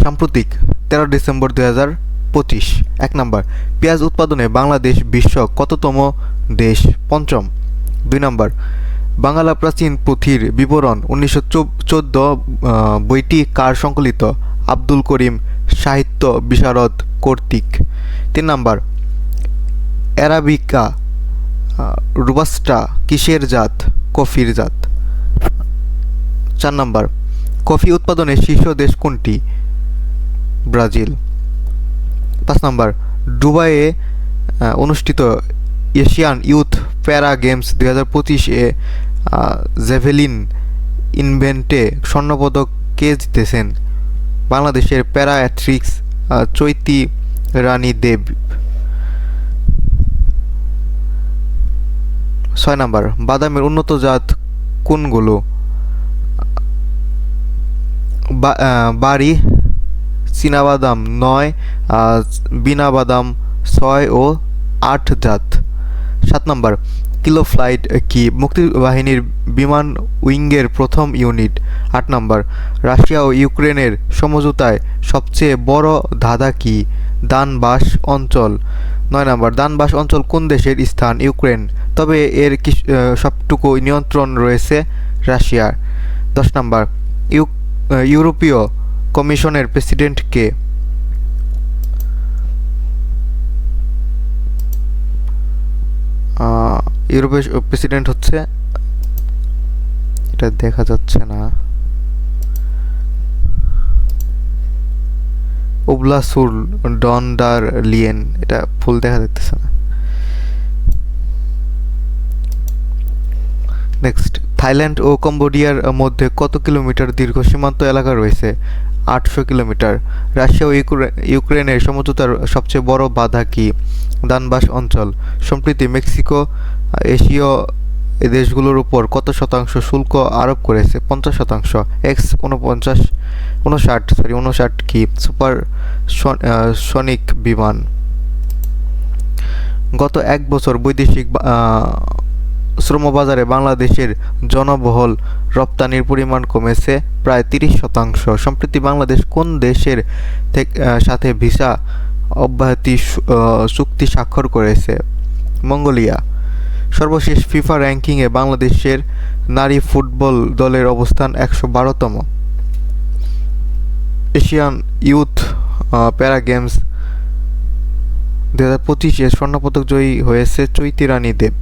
সাম্প্রতিক 13 December 2025। 1 number, পেঁয়াজ উৎপাদনে বাংলাদেশ বিশ্ব কততম দেশ? পঞ্চম। 2 নাম্বার, বাংলা প্রাচীন পুঁথির বিবরণ 1914 বইটি কার সংকলিত? আব্দুল করিম সাহিত্য বিশারদ কর্তৃক। 3 নাম্বার, অ্যারাবিকা রোবাস্টা কিসের জাত? কফির জাত। 4 নাম্বার, কফি উৎপাদনে শীর্ষ দেশ কোনটি? ব্রাজিল। 5 নাম্বার, দুবাইয়ে অনুষ্ঠিত এশিয়ান ইউথ প্যারা গেমস 2025-এ জ্যাভেলিন ইভেন্টে স্বর্ণপদক কে জিতেছেন? বাংলাদেশের প্যারা অ্যাথলিট চৈতি রানী দেব। 6 নাম্বার, বাদামের উন্নত জাত কোনগুলো? বাড়ি চীনাবাদাম 9, বীণাবাদাম 6 ও 8 জাত। 7 নাম্বার, কিলো ফ্লাইট কি মুক্তিবাহিনীর বিমান উইংয়ের প্রথম ইউনিট? 8 নাম্বার, রাশিয়া ও ইউক্রেনের সমঝোতায় সবচেয়ে বড় ধাঁধা কি? দানবাস অঞ্চল। 9 নাম্বার, দানবাস অঞ্চল কোন দেশের স্থান? ইউক্রেন, তবে এর সবটুকু নিয়ন্ত্রণ রয়েছে রাশিয়ার। 10 নাম্বার, ইউরোপীয় কমিশনের প্রেসিডেন্ট কে? ইউরোপীয় প্রেসিডেন্ট হচ্ছে, এটা দেখা যাচ্ছে না, উবলাসুর ডন ডার লিয়েন, এটা ফুল দেখা যাচ্ছে না। নেক্সট, থাইল্যান্ড ও কম্বোডিয়ার মধ্যে কত কিলোমিটার দীর্ঘ সীমান্ত এলাকা রয়েছে? 800 কিলোমিটার। রাশিয়া ও ইউক্রেনের সমঝোতার সবচেয়ে বড় বাধা কি? দানবাস অঞ্চল। সম্প্রতি মেক্সিকো এশীয় দেশগুলোর উপর কত শতাংশ শুল্ক আরোপ করেছে? 50%। এক্স 59 কি সুপারসনিক বিমান? গত 1 বছর বৈদেশিক শ্রমবাজারে বাংলাদেশের জনবহুল রপ্তানির পরিমাণ কমেছে প্রায় 30%। সম্প্রতি বাংলাদেশ কোন দেশের সাথে ভিসা অব্যাহতি চুক্তি স্বাক্ষর করেছে? মঙ্গোলিয়া। সর্বশেষ ফিফা র্যাঙ্কিংয়ে বাংলাদেশের নারী ফুটবল দলের অবস্থান 112তম। এশিয়ান ইউথ প্যারা গেমস 2025-এ স্বর্ণপদক জয়ী হয়েছে চৈতি রানী দেব।